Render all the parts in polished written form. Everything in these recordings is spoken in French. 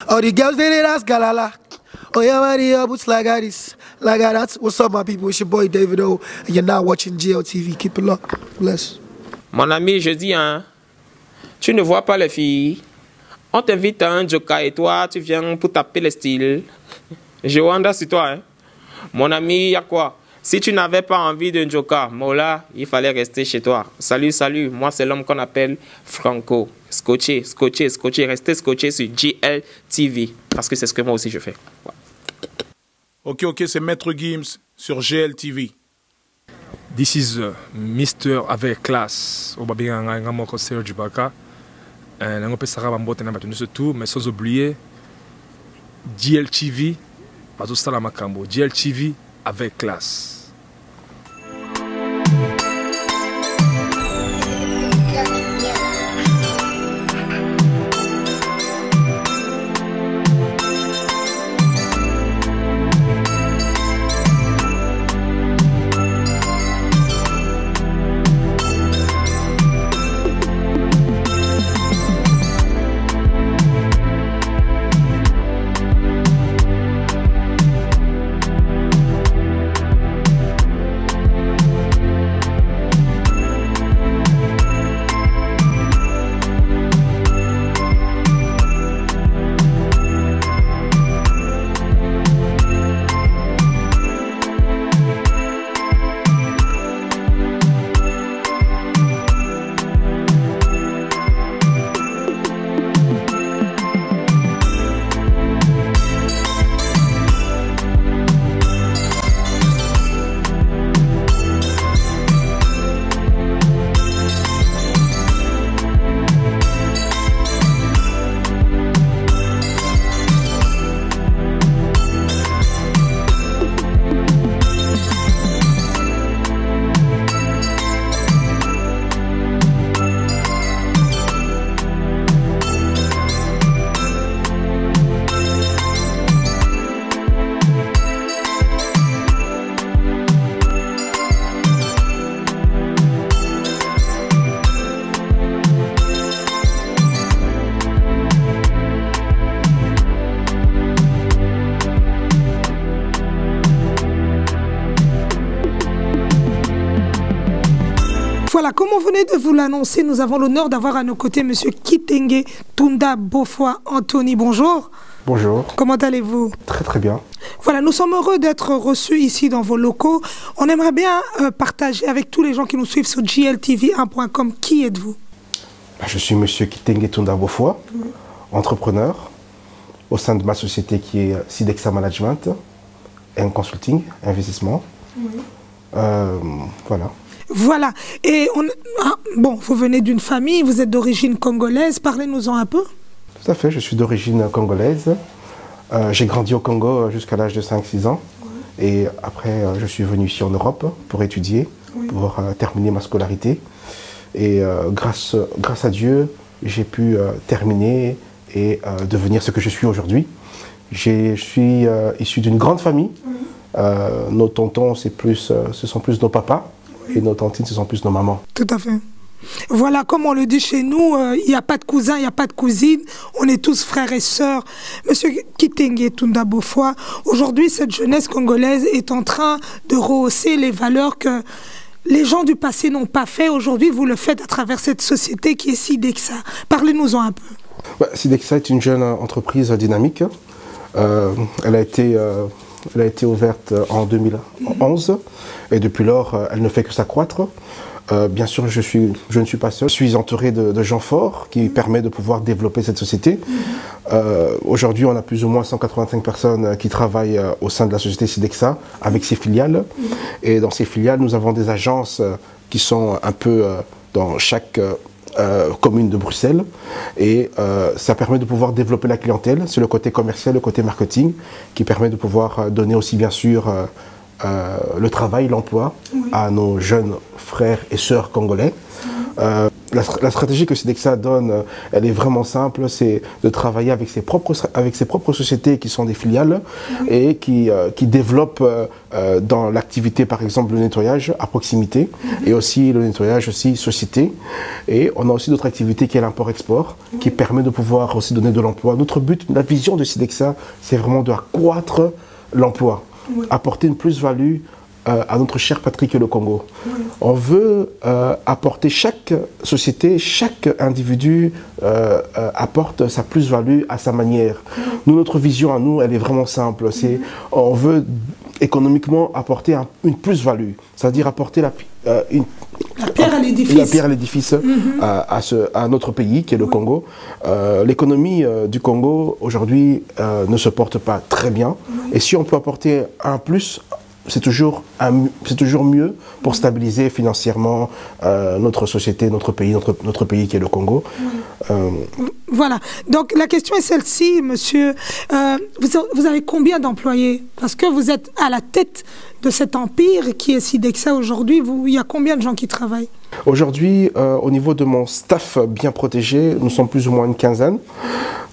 All the girls they ask galala. Oh yeah, Maria, boots like that. Like that. What's up, my people? It's your boy David O, and you're now watching GLTV. Keep it locked. Bless. Mon ami, je dis, hein, tu ne vois pas les filles. On t'invite à un joker et toi, tu viens pour taper les styles. Je wonder sur toi, hein. Mon ami, il y a quoi? Si tu n'avais pas envie d'un joker, Mola, il fallait rester chez toi. Salut, salut. Moi, c'est l'homme qu'on appelle Franco. Scotché, scotché, scotché. Restez scotché sur GLTV. Parce que c'est ce que moi aussi je fais. Ouais. Ok, c'est Maître Gims sur GLTV. This is Mr. avec classe. Au babi un mot conseil du Baka. On peut savoir m'emboîter na battu ce tout, mais sans oublier GLTV. Pas tout ça la macambo. GLTV avec classe. Voilà, comme on venait de vous l'annoncer, nous avons l'honneur d'avoir à nos côtés M. Kitenge Tunda Bofwa Anthony. Bonjour. Bonjour. Comment allez-vous? Très très bien. Voilà, nous sommes heureux d'être reçus ici dans vos locaux. On aimerait bien partager avec tous les gens qui nous suivent sur gltv1.com. Qui êtes-vous? Je suis M. Kitenge Tunda Bofwa, entrepreneur au sein de ma société qui est Sidexa Management, un consulting, investissement. Oui. Voilà. Voilà. Et bon, vous venez d'une famille, vous êtes d'origine congolaise. Parlez-nous-en un peu. Tout à fait, je suis d'origine congolaise. J'ai grandi au Congo jusqu'à l'âge de 5-6 ans. Oui. Et après, je suis venu ici en Europe pour étudier, oui, pour terminer ma scolarité. Et grâce à Dieu, j'ai pu terminer et devenir ce que je suis aujourd'hui. Je suis issu d'une grande famille. Oui. Nos tontons, ce sont plus nos papas. Et nos tantines, ce sont plus nos mamans. Tout à fait. Voilà, comme on le dit chez nous, il n'y a pas de cousin, il n'y a pas de cousine. On est tous frères et sœurs. Monsieur Kitenge Tunda Bofwa, aujourd'hui, cette jeunesse congolaise est en train de rehausser les valeurs que les gens du passé n'ont pas fait. Aujourd'hui, vous le faites à travers cette société qui est Sidexa. Parlez-nous-en un peu. Sidexa est une jeune entreprise dynamique. Elle a été ouverte en 2011 et depuis lors, elle ne fait que s'accroître. Bien sûr, je ne suis pas seul. Je suis entouré de gens forts qui permettent de pouvoir développer cette société. Aujourd'hui, on a plus ou moins 185 personnes qui travaillent au sein de la société Sidexa avec ses filiales. Et dans ces filiales, nous avons des agences qui sont un peu dans chaque commune de Bruxelles. Et ça permet de pouvoir développer la clientèle. C'est le côté commercial, le côté marketing qui permet de pouvoir donner aussi bien sûr le travail, l'emploi, oui, à nos jeunes frères et sœurs congolais. la stratégie que Sidexa donne, elle est vraiment simple, c'est de travailler avec ses propres sociétés qui sont des filiales et qui développent dans l'activité, par exemple, le nettoyage à proximité et aussi le nettoyage aussi société. Et on a aussi d'autres activités qui est l'import-export, qui permet de pouvoir aussi donner de l'emploi. Notre but, la vision de Sidexa, c'est vraiment d'accroître l'emploi, apporter une plus-value à notre cher patrie que le Congo. On veut apporter, chaque société, chaque individu apporte sa plus-value à sa manière. Nous, notre vision à nous, elle est vraiment simple. On veut économiquement apporter une plus-value, c'est-à-dire apporter la pierre à l'édifice à notre pays qui est le Congo. L'économie du Congo aujourd'hui ne se porte pas très bien et si on peut apporter un plus, c'est toujours mieux pour stabiliser financièrement notre société, notre pays qui est le Congo. Voilà. Donc la question est celle-ci, monsieur. Vous avez combien d'employés? Parce que vous êtes à la tête de cet empire qui est Sidexa aujourd'hui. Il y a combien de gens qui travaillent? Aujourd'hui, au niveau de mon staff bien protégé, nous sommes plus ou moins une quinzaine.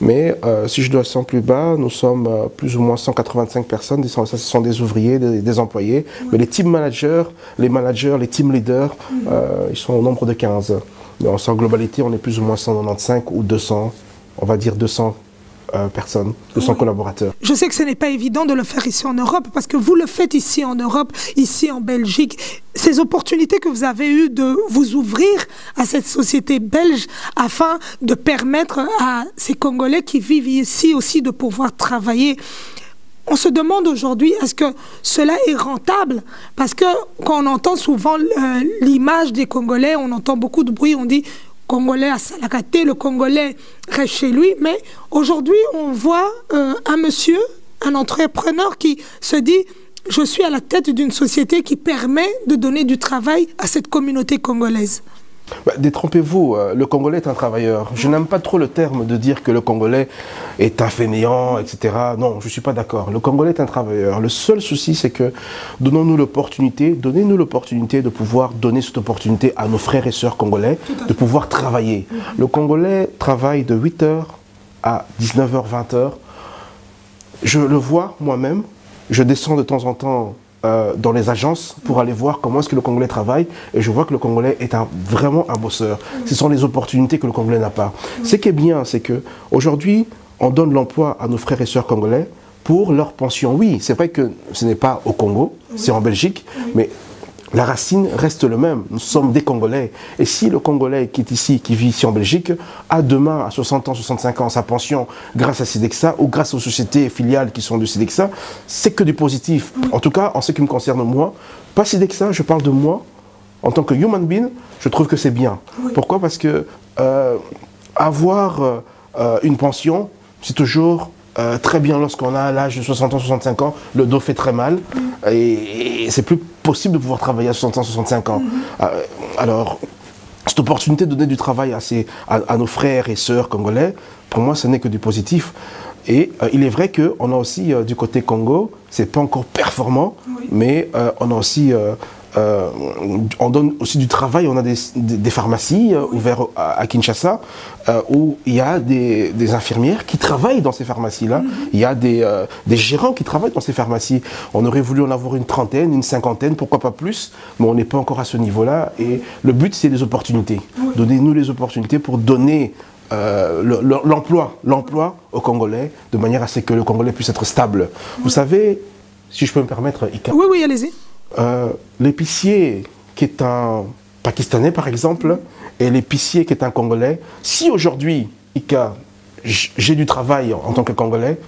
Mais si je descends plus bas, nous sommes plus ou moins 185 personnes. Ça, ce sont des ouvriers, des employés. Mais les team managers, les team leaders, ils sont au nombre de 15. Mais en globalité, on est plus ou moins 195 ou 200, on va dire 200 personnes, 200 collaborateurs. Je sais que ce n'est pas évident de le faire ici en Europe, parce que vous le faites ici en Europe, ici en Belgique. Ces opportunités que vous avez eues de vous ouvrir à cette société belge afin de permettre à ces Congolais qui vivent ici aussi de pouvoir travailler. On se demande aujourd'hui, est-ce que cela est rentable? Parce que quand on entend souvent l'image des Congolais, on entend beaucoup de bruit, on dit Congolais à Salakate, le Congolais reste chez lui. Mais aujourd'hui, on voit un monsieur, un entrepreneur qui se dit « Je suis à la tête d'une société qui permet de donner du travail à cette communauté congolaise ». Détrompez-vous, le Congolais est un travailleur. Je n'aime pas trop le terme de dire que le Congolais est un fainéant, etc. Non, je ne suis pas d'accord. Le Congolais est un travailleur. Le seul souci, c'est que donnons-nous l'opportunité, donnez-nous l'opportunité de pouvoir donner cette opportunité à nos frères et sœurs congolais, de pouvoir travailler. Le Congolais travaille de 8h à 19h, 20h. Je le vois moi-même. Je descends de temps en temps dans les agences pour aller voir comment est-ce que le Congolais travaille et je vois que le Congolais est vraiment un bosseur. Ce sont les opportunités que le Congolais n'a pas. Ce qui est bien, c'est qu'aujourd'hui, on donne l'emploi à nos frères et sœurs congolais pour leur pension. Oui, c'est vrai que ce n'est pas au Congo, c'est en Belgique, mais la racine reste le même. Nous sommes des Congolais. Et si le Congolais qui est ici, qui vit ici en Belgique, a demain, à 60 ans, 65 ans, sa pension grâce à Sidexa ou grâce aux sociétés filiales qui sont de Sidexa, c'est que du positif. En tout cas, en ce qui me concerne moi, pas Sidexa, je parle de moi, en tant que human being, je trouve que c'est bien. Pourquoi? Parce que avoir une pension, c'est toujours très bien lorsqu'on a l'âge de 60 ans, 65 ans, le dos fait très mal et c'est plus possible de pouvoir travailler à 60 ans, 65 ans. Alors, cette opportunité de donner du travail à nos frères et sœurs congolais, pour moi, ce n'est que du positif. Et il est vrai qu'on a aussi, du côté Congo, c'est pas encore performant, mais on a aussi... on donne aussi du travail, on a des pharmacies ouvertes à Kinshasa où il y a des infirmières qui travaillent dans ces pharmacies-là. Il y a des gérants qui travaillent dans ces pharmacies. On aurait voulu en avoir une trentaine, une cinquantaine, pourquoi pas plus, mais on n'est pas encore à ce niveau-là. Et le but, c'est les opportunités. Donnez-nous les opportunités pour donner l'emploi aux Congolais de manière à ce que le Congolais puisse être stable. Vous savez, si je peux me permettre, Ika. Oui, allez-y. L'épicier qui est un Pakistanais par exemple et l'épicier qui est un Congolais, si aujourd'hui, Ika, j'ai du travail en tant que Congolais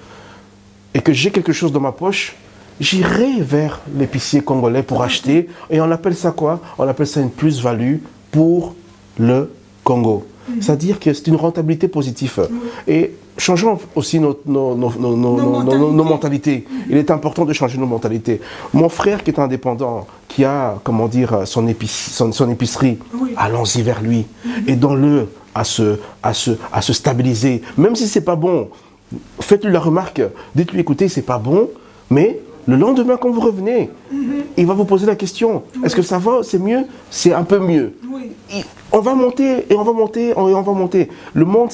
et que j'ai quelque chose dans ma poche, j'irai vers l'épicier congolais pour acheter et on appelle ça quoi? On appelle ça une plus-value pour le Congo. C'est-à-dire que c'est une rentabilité positive. Et changeons aussi nos mentalités. Il est important de changer nos mentalités. Mon frère qui est indépendant, qui a, comment dire, son épicerie, allons-y vers lui. Aidons-le à se stabiliser. Même si c'est pas bon, faites-lui la remarque. Dites-lui, écoutez, c'est pas bon, mais Le lendemain, quand vous revenez, il va vous poser la question. Est-ce que ça va? C'est mieux? C'est un peu mieux. On va monter et on va monter et on va monter. Le monde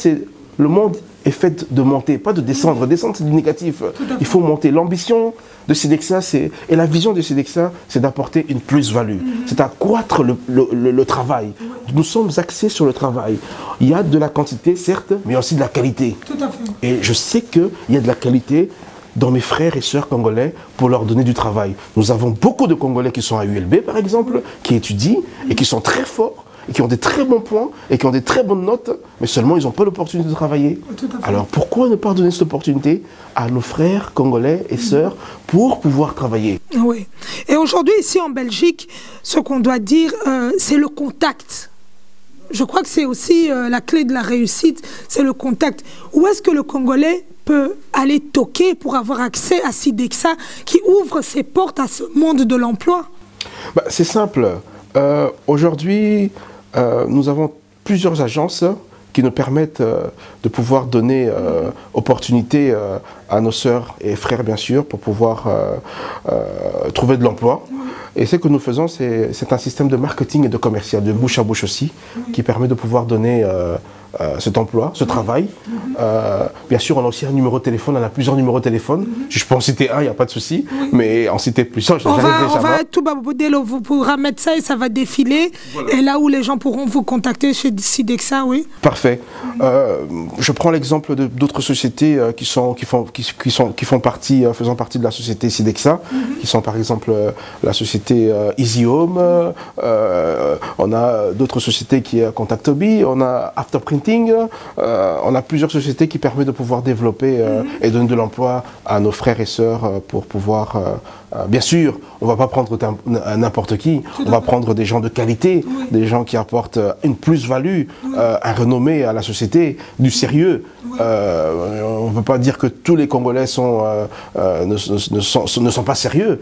est fait de monter, pas de descendre. Descendre, c'est du négatif. Il faut monter. L'ambition de Sidexa, et la vision de Sidexa, c'est d'apporter une plus-value. C'est accroître le travail. Nous sommes axés sur le travail. Il y a de la quantité, certes, mais aussi de la qualité. Tout à fait. Et je sais qu'il y a de la qualité dans mes frères et sœurs congolais pour leur donner du travail. Nous avons beaucoup de Congolais qui sont à ULB, par exemple, qui étudient et qui sont très forts, et qui ont des très bons points, et qui ont des très bonnes notes, mais seulement ils n'ont pas l'opportunité de travailler. Alors pourquoi ne pas donner cette opportunité à nos frères congolais et sœurs pour pouvoir travailler? Oui. Et aujourd'hui, ici en Belgique, ce qu'on doit dire, c'est le contact. Je crois que c'est aussi la clé de la réussite, c'est le contact. Où est-ce que le Congolais peut aller toquer pour avoir accès à Sidexa qui ouvre ses portes à ce monde de l'emploi? C'est simple. Aujourd'hui, nous avons plusieurs agences qui nous permettent de pouvoir donner opportunité à nos sœurs et frères, bien sûr, pour pouvoir trouver de l'emploi. Et ce que nous faisons, c'est un système de marketing et de commercial, de bouche à bouche aussi, qui permet de pouvoir donner cet emploi, ce travail. Bien sûr, on a aussi un numéro de téléphone, on a plusieurs numéros de téléphone. Je peux en citer un, il n'y a pas de souci, mais en citer plusieurs, on va tout vous pourra mettre ça et ça va défiler. Voilà. Et là où les gens pourront vous contacter chez Sidexa, oui. Parfait. Je prends l'exemple d'autres sociétés faisant partie de la société Sidexa, qui sont par exemple la société Easy Home, on a d'autres sociétés qui est Contactobi, on a Afterprint. On a plusieurs sociétés qui permettent de pouvoir développer et donner de l'emploi à nos frères et sœurs pour pouvoir... bien sûr, on ne va pas prendre n'importe qui, on va prendre des gens de qualité, des gens qui apportent une plus-value, un renommé à la société, du sérieux. On ne peut pas dire que tous les Congolais ne sont pas sérieux.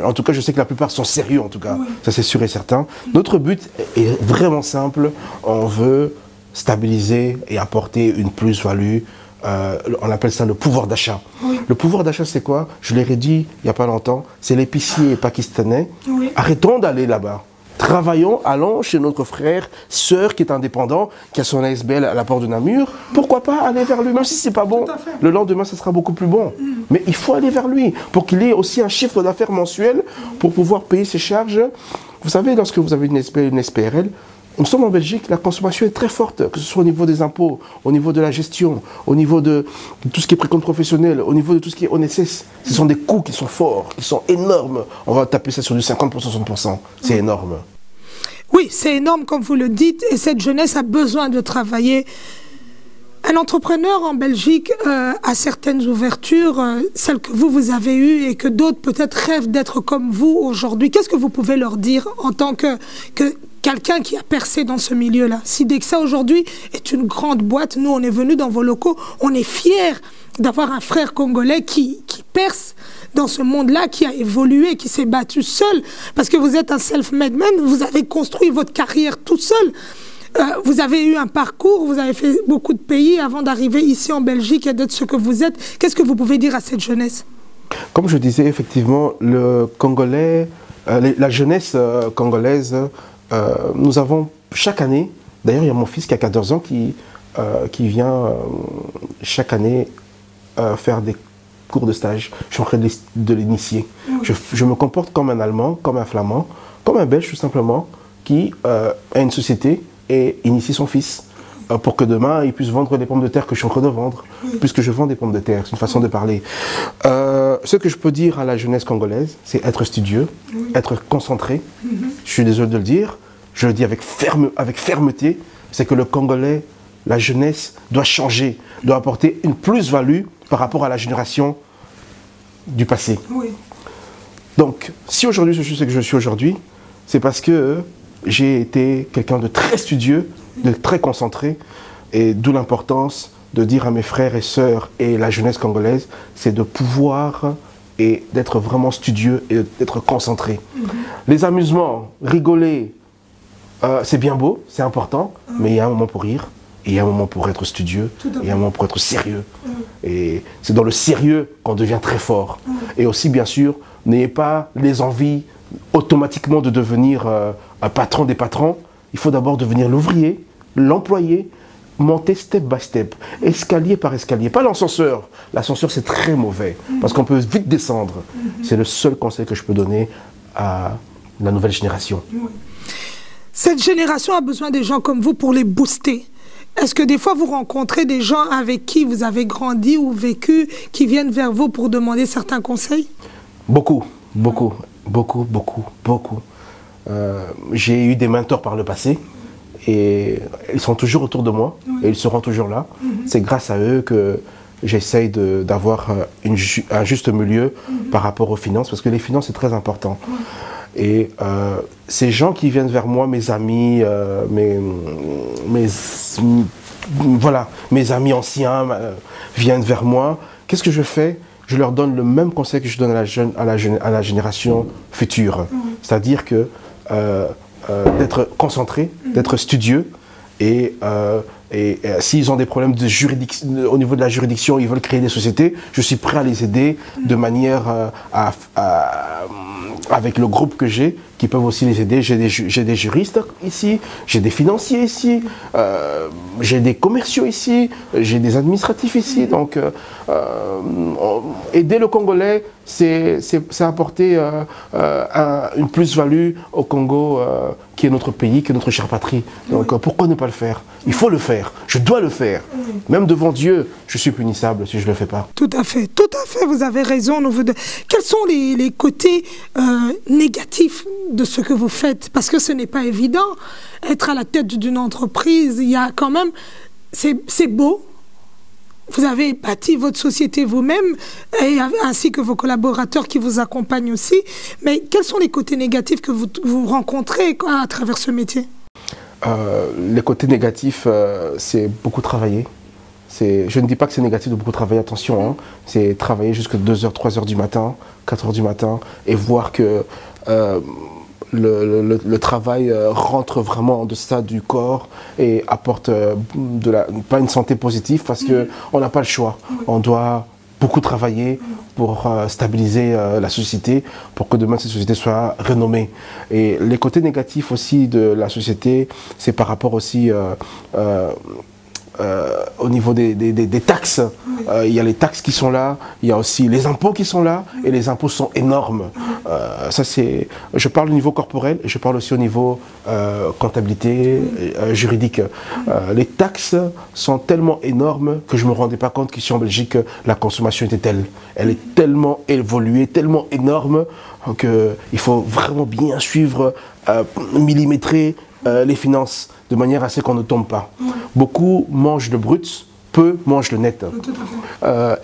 En tout cas, je sais que la plupart sont sérieux, en tout cas. Ça, c'est sûr et certain. Notre but est vraiment simple. On veut stabiliser et apporter une plus-value. On appelle ça le pouvoir d'achat. Le pouvoir d'achat, c'est quoi? Je l'ai dit il n'y a pas longtemps, c'est l'épicier pakistanais. Arrêtons d'aller là-bas. Travaillons, allons chez notre frère, sœur qui est indépendant, qui a son ASBL à la porte de Namur. Pourquoi pas aller vers lui, même si c'est pas bon. Le lendemain, ça sera beaucoup plus bon. Mais il faut aller vers lui pour qu'il ait aussi un chiffre d'affaires mensuel pour pouvoir payer ses charges. Vous savez, lorsque vous avez une SBL, une SPRL, nous sommes en Belgique, la consommation est très forte, que ce soit au niveau des impôts, au niveau de la gestion, au niveau de tout ce qui est précompte professionnel, au niveau de tout ce qui est ONSS. Ce sont des coûts qui sont forts, qui sont énormes. On va taper ça sur du 50%, 60%. C'est énorme. Oui, c'est énorme comme vous le dites, et cette jeunesse a besoin de travailler. Un entrepreneur en Belgique a certaines ouvertures, celles que vous avez eues et que d'autres peut-être rêvent d'être comme vous aujourd'hui. Qu'est-ce que vous pouvez leur dire en tant que quelqu'un qui a percé dans ce milieu-là? Sidexa aujourd'hui est une grande boîte. Nous, on est venus dans vos locaux. On est fiers d'avoir un frère congolais qui perce dans ce monde-là, qui a évolué, qui s'est battu seul. Parce que vous êtes un self-made man, vous avez construit votre carrière tout seul. Vous avez eu un parcours, vous avez fait beaucoup de pays avant d'arriver ici en Belgique et d'être ce que vous êtes. Qu'est-ce que vous pouvez dire à cette jeunesse? Comme je disais, effectivement, le Congolais, la jeunesse congolaise, nous avons chaque année, d'ailleurs il y a mon fils qui a 14 ans qui vient chaque année faire des cours de stage. Je suis en train de l'initier. Je me comporte comme un Allemand, comme un Flamand, comme un Belge tout simplement, qui a une société et initie son fils pour que demain il puisse vendre les pommes de terre que je suis en train de vendre, puisque je vends des pommes de terre, c'est une façon de parler. Ce que je peux dire à la jeunesse congolaise, c'est être studieux, être concentré. Je suis désolé de le dire, je le dis avec fermeté, c'est que le Congolais, la jeunesse, doit changer, doit apporter une plus-value par rapport à la génération du passé. Donc, si aujourd'hui je suis ce que je suis aujourd'hui, c'est parce que j'ai été quelqu'un de très studieux, de très concentré, et d'où l'importance de dire à mes frères et sœurs et la jeunesse congolaise, c'est de pouvoir et d'être vraiment studieux et d'être concentré. Les amusements, rigoler, c'est bien beau, c'est important, mais il y a un moment pour rire, et il y a un moment pour être studieux, et il y a un moment pour être sérieux. Et c'est dans le sérieux qu'on devient très fort. Et aussi, bien sûr, n'ayez pas les envies automatiquement de devenir un patron des patrons. Il faut d'abord devenir l'ouvrier, l'employé, monter step by step, escalier par escalier, pas l'ascenseur. L'ascenseur, c'est très mauvais, parce qu'on peut vite descendre. C'est le seul conseil que je peux donner à la nouvelle génération. Cette génération a besoin des gens comme vous pour les booster. Est-ce que des fois vous rencontrez des gens avec qui vous avez grandi ou vécu, qui viennent vers vous pour demander certains conseils? Beaucoup. J'ai eu des mentors par le passé et ils sont toujours autour de moi et ils seront toujours là. C'est grâce à eux que j'essaye d'avoir un juste milieu par rapport aux finances, parce que les finances c'est très important. Et ces gens qui viennent vers moi, mes amis, mes amis anciens viennent vers moi, qu'est-ce que je fais? Je leur donne le même conseil que je donne à la génération future. C'est-à-dire que d'être concentré, d'être studieux, et s'ils ont des problèmes au niveau de la juridiction, ils veulent créer des sociétés, je suis prêt à les aider de manière avec le groupe que j'ai, qui peuvent aussi les aider. J'ai des juristes ici, j'ai des financiers ici, j'ai des commerciaux ici, j'ai des administratifs ici. Donc, aider le Congolais, c'est apporter une plus-value au Congo, qui est notre pays, qui est notre chère patrie. Donc, pourquoi ne pas le faire? Il faut le faire, je dois le faire. Même devant Dieu, je suis punissable si je ne le fais pas. Tout à fait, vous avez raison. Quels sont les côtés négatifs de ce que vous faites? Parce que ce n'est pas évident. Être à la tête d'une entreprise, il y a quand même... C'est beau. Vous avez bâti votre société vous-même, ainsi que vos collaborateurs qui vous accompagnent aussi. Mais quels sont les côtés négatifs que vous rencontrez à travers ce métier? Les côtés négatifs, c'est beaucoup travailler. Je ne dis pas que c'est négatif de beaucoup travailler, attention. Hein. C'est travailler jusqu'à 2h, 3h du matin, 4h du matin, et voir que le travail rentre vraiment en deçà du corps et apporte pas une santé positive, parce qu'on n'a pas le choix. On doit beaucoup travailler pour stabiliser la société, pour que demain cette société soit renommée. Et les côtés négatifs aussi de la société, c'est par rapport aussi au niveau des taxes. Il y a les taxes qui sont là, il y a aussi les impôts qui sont là, et les impôts sont énormes. Je parle au niveau corporel et je parle aussi au niveau comptabilité, juridique. Les taxes sont tellement énormes que je ne me rendais pas compte qu'ici en Belgique, la consommation était telle. Elle est tellement évoluée, tellement énorme, qu'il faut vraiment bien suivre, millimétrer les finances de manière à ce qu'on ne tombe pas. Beaucoup mangent le brut, peu mangent le net.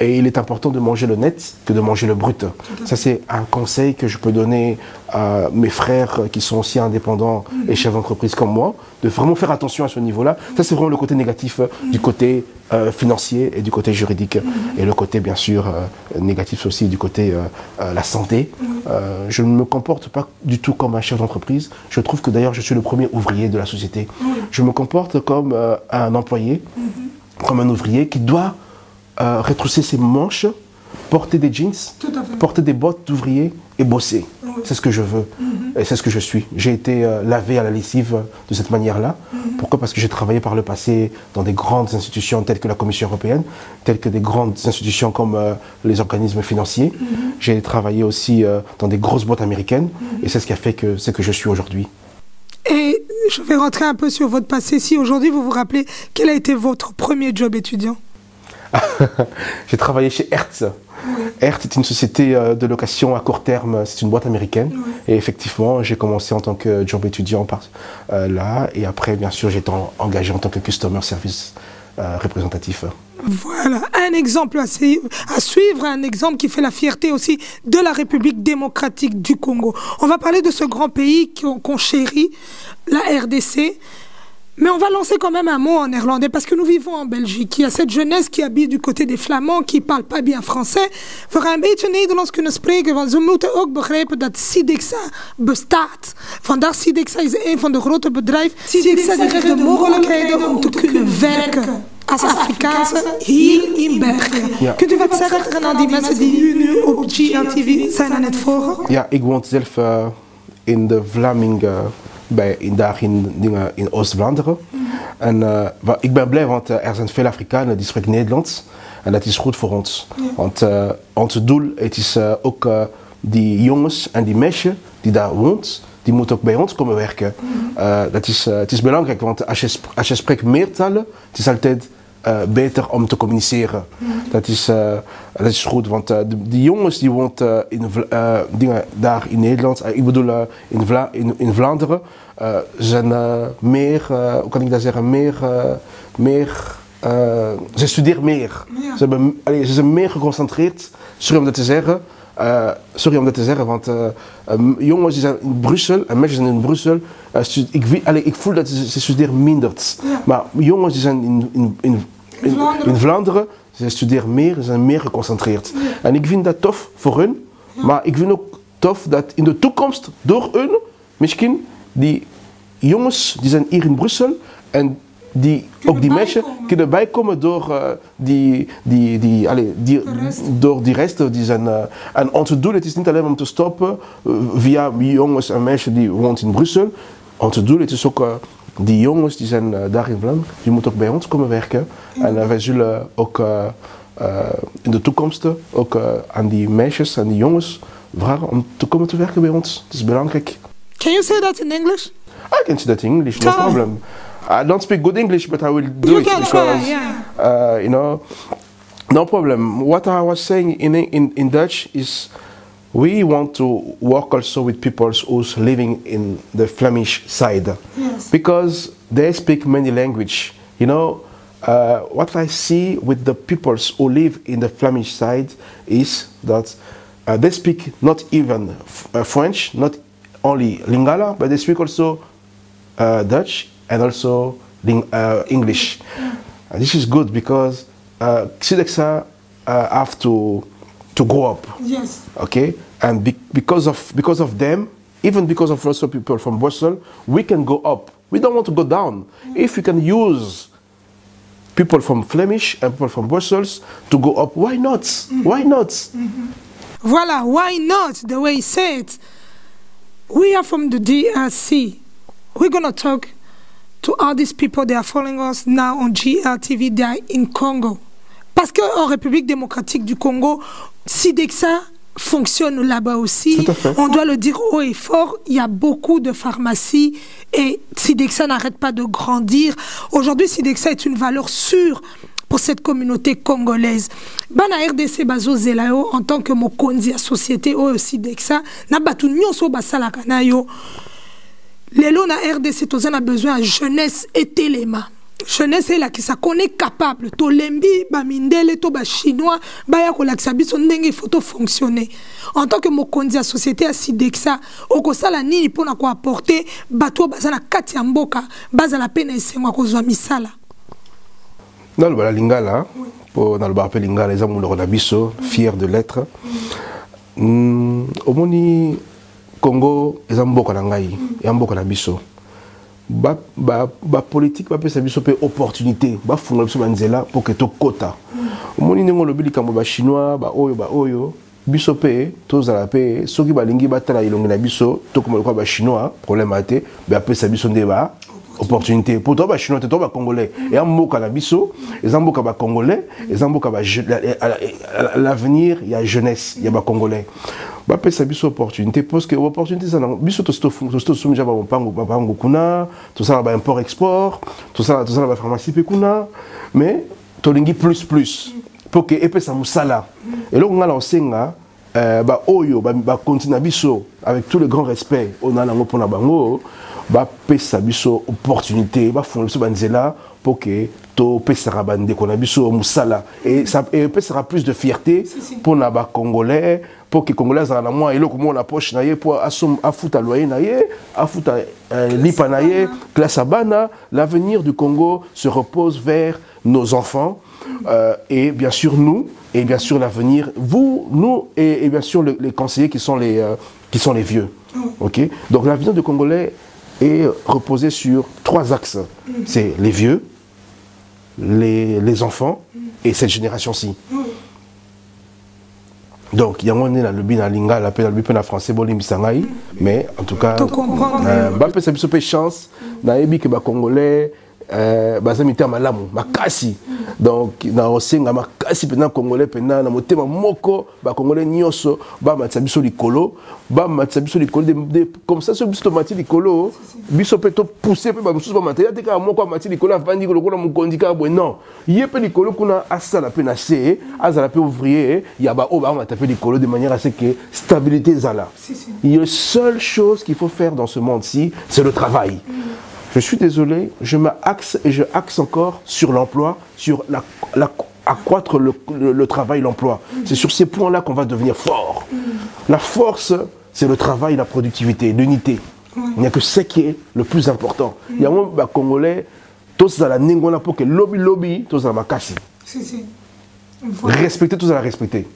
Et il est important de manger le net que de manger le brut. Ça, c'est un conseil que je peux donner à mes frères qui sont aussi indépendants et chefs d'entreprise comme moi, de vraiment faire attention à ce niveau-là. Ça, c'est vraiment le côté négatif du côté financier et du côté juridique. Et le côté, bien sûr, négatif aussi du côté la santé. Je ne me comporte pas du tout comme un chef d'entreprise. Je trouve que d'ailleurs, je suis le premier ouvrier de la société. Je me comporte comme un employé, comme un ouvrier qui doit retrousser ses manches, porter des jeans, porter des bottes d'ouvrier et bosser. C'est ce que je veux et c'est ce que je suis. J'ai été lavé à la lessive de cette manière-là. Pourquoi? Parce que j'ai travaillé par le passé dans des grandes institutions telles que la Commission européenne, telles que des grandes institutions comme les organismes financiers. J'ai travaillé aussi dans des grosses boîtes américaines et c'est ce qui a fait que c'est que je suis aujourd'hui. Et je vais rentrer un peu sur votre passé. Si aujourd'hui vous vous rappelez, quel a été votre premier job étudiant? J'ai travaillé chez Hertz. Hertz est une société de location à court terme, c'est une boîte américaine. Et effectivement, j'ai commencé en tant que job étudiant là. Et après, bien sûr, j'ai été engagé en tant que customer service représentatif. Voilà, un exemple à suivre, un exemple qui fait la fierté aussi de la République démocratique du Congo. On va parler de ce grand pays qu'on chérit, la RDC. Mais on va lancer quand même un mot en néerlandais parce que nous vivons en Belgique. Il y a cette jeunesse qui habite du côté des Flamands, qui ne parle pas bien français. We gaan een beetje Nederlands kunnen spreken, want ze moeten ook begrijpen dat Sidexa bestaat. Vandaag Sidexa is een van de grote bedrijven. Sidexa geeft de mogelijkheden om te kunnen werken. als Afrikaanse hier in België. Kunt u wat zeggen aan die mensen die nu op GLTV zijn aan het volgen? Ja, ik woon zelf in de Vlaming, daar in Oost-Vlaanderen. En ik ben blij, want er zijn veel Afrikanen die spreken Nederlands. En dat is goed voor ons. Want ons doel het is ook die jongens en die meisjes die daar woont, die moeten ook bij ons komen werken. Het is belangrijk, want als je spreekt meertalen, het is altijd beter om te communiceren. Dat is goed, want die jongens die woont daar in Nederland, ik bedoel in Vlaanderen, zijn meer, hoe kan ik dat zeggen, ze studeren meer. Ja. Ze zijn meer geconcentreerd, sorry om dat te zeggen, want jongens die zijn in Brussel en meisjes zijn in Brussel, ik voel dat ze studeren minder. Ja. Maar jongens die zijn in Vlaanderen, ze studeren meer, ze zijn meer geconcentreerd. Ja. En ik vind dat tof voor hun, maar ik vind ook tof dat in de toekomst door hun, misschien die jongens die zijn hier in Brussel en ook die meisjes kunnen bijkomen door door die rest die zijn. En ons doel het is niet alleen om te stoppen via jongens en meisjes die wonen in Brussel. Ons doel het is ook die jongens die zijn daar in Vlaanderen, die moeten ook bij ons komen werken. En wij zullen ook in de toekomst ook aan die meisjes en die jongens vragen om te komen te werken bij ons. Het is belangrijk. Can you say that in English? I can say that in English, no problem. I don't speak good English, but I will do it because, you know, no problem. What I was saying in Dutch is we want to work also with people who's living in the Flemish side. Yes. Because they speak many languages. You know, what I see with the people who live in the Flemish side is that they speak not even French, not only Lingala, but they speak also Dutch and also English. And this is good because Xidexa have to grow up. Yes. Okay, and because of them, even because of also people from Brussels, we can go up. We don't want to go down. If we can use people from Flemish and people from Brussels to go up, why not? Why not? Voilà, why not? The way he said. We are from the DRC. We're gonna talk to all these people that are following us now on GLTV. They are in Congo. Parce qu'en République démocratique du Congo, Sidexa fonctionne là-bas aussi. On doit le dire haut et fort. Il y a beaucoup de pharmacies et Sidexa n'arrête pas de grandir. Aujourd'hui, Sidexa est une valeur sûre pour cette communauté congolaise. Bana RDC bazo zelao en tant que mokonzi à société au Sidexa na batu nyonso basala kanayo. Lelo na RDC tozan a besoin de jeunesse et téléma. Jeunesse est là qui est capable. To lembi ba mindele to ba chinois ba ya ko lakisa biso ndenge photo fonctionner. En tant que mokonzi à société à Sidexa, okosala nini pona ko apporter bato bazana kati ya mboka bazala pena esengo kozwa misala. Dans le Lingala, pour dans le rappel Lingala, les amours de biso, fiers de l'être. Au moni Congo, les amours de Nangaï, les amours de biso. Ba politique, ba pesa biso pe opportunité, ba funga biso banzela pour que to kota. Au moni nengo lobili kambo ba chinois, ba oyo, biso pe tozala pe soki balingi batala ilongi na biso to comme ba chinois, problème até, ba pesa biso ndeba. Opportunité pour toi, chinois, toi, congolais. Et un mot à la biso, et un mot à congolais, et un mot à l'avenir, il y a jeunesse, il y a congolais. Bah, peut ça biso opportunité parce que opportunité ça biso tout soumis j'avais mon pango kuna, tout ça là import export, tout ça là pharmacie kuna, mais tolingi plus pour que et ça musala. Et là on a lancé bah oyo bah continue biso avec tout le grand respect on a lango pour na bango. Ba pesa biso opportunité ba fond biso banzela pour que to pesa rabande qu'on a biso musala et ça sera plus de fierté pour na ba congolais pour que congolais za na moi et le comment on approche na ye pour afuta loyer na ye afuta lipa na ye classe abana. L'avenir du Congo se repose vers nos enfants et bien sûr nous et bien sûr l'avenir vous nous et bien sûr les conseillers qui sont les vieux. OK, donc l'avenir du Congolais est reposé sur 3 axes. C'est les vieux, les enfants et cette génération-ci. Donc, il y a un le bin linga, la peine le français, mais en tout cas, c'est une chance, naebi que les Congolais, bazamité malamu, makasi. Donc, na osenga makasi pena Congolais pena na motema moko, ba Congolais nyoso, ba matsabiso likolo, comme ça ce biso mati likolo, biso peto pousser pe ba mususu ba matériel te ka moko mati likolo avandi ko lokona mukondika bo non. Yepe likolo kuna asala pena se, azala pe ouvrier, ya ba o ba matape likolo de manière à ce que stabilité zala. La seule chose qu'il faut faire dans ce monde-ci, c'est le travail. Je suis désolé, je m'axe et je axe encore sur l'emploi, sur accroître le travail, l'emploi. C'est sur ces points-là qu'on va devenir fort. La force, c'est le travail, la productivité, l'unité. Il n'y a que ce qui est le plus important. Il y a un Congolais, tous à la ningona pour que lobby, tous à la makasi. Respecter, tous à la respecter.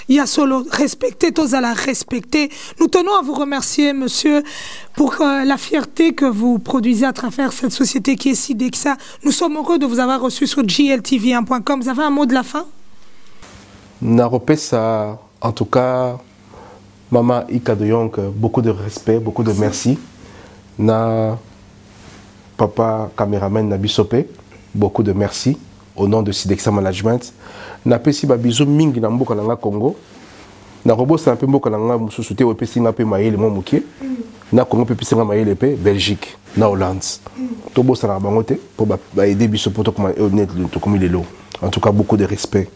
Il y a solo respecter, tous à la respecter. Nous tenons à vous remercier, monsieur, pour la fierté que vous produisez à travers cette société qui est Sidexa. Nous sommes heureux de vous avoir reçu sur GLTV1.com. Vous avez un mot de la fin? Naropesa, en tout cas, Maman Ika de Yonk, beaucoup de respect, beaucoup de merci. Na papa caméraman Nabisope, beaucoup de merci au nom de Sidexa Management. Na pesi ba biso mingi na mboka na Congo. Na robosa na pe mboka na nga mususu te opesi nga pe mayele mo mukie. Na Congo pe pesi nga mayele pe Belgique, na Hollande. To bosa na bango te pour ba aider biso poto comme honnête to comme il est là. En tout cas beaucoup de respect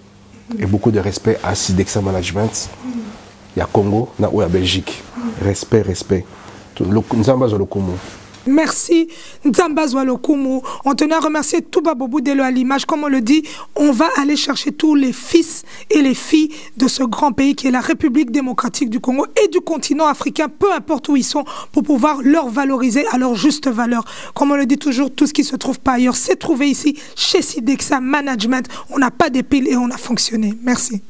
et beaucoup de respect à Sidexa Management. Il y a Congo, na ou ya Belgique. Respect, respect. Nzamba zo lokumu. Merci Nzamba Zoualokumu. On tenait à remercier Touba Bobo Delo à l'image. Comme on le dit, on va aller chercher tous les fils et les filles de ce grand pays qui est la République démocratique du Congo et du continent africain, peu importe où ils sont, pour pouvoir leur valoriser à leur juste valeur. Comme on le dit toujours, tout ce qui se trouve pas ailleurs, c'est trouvé ici chez Sidexa Management. On n'a pas des piles et on a fonctionné. Merci.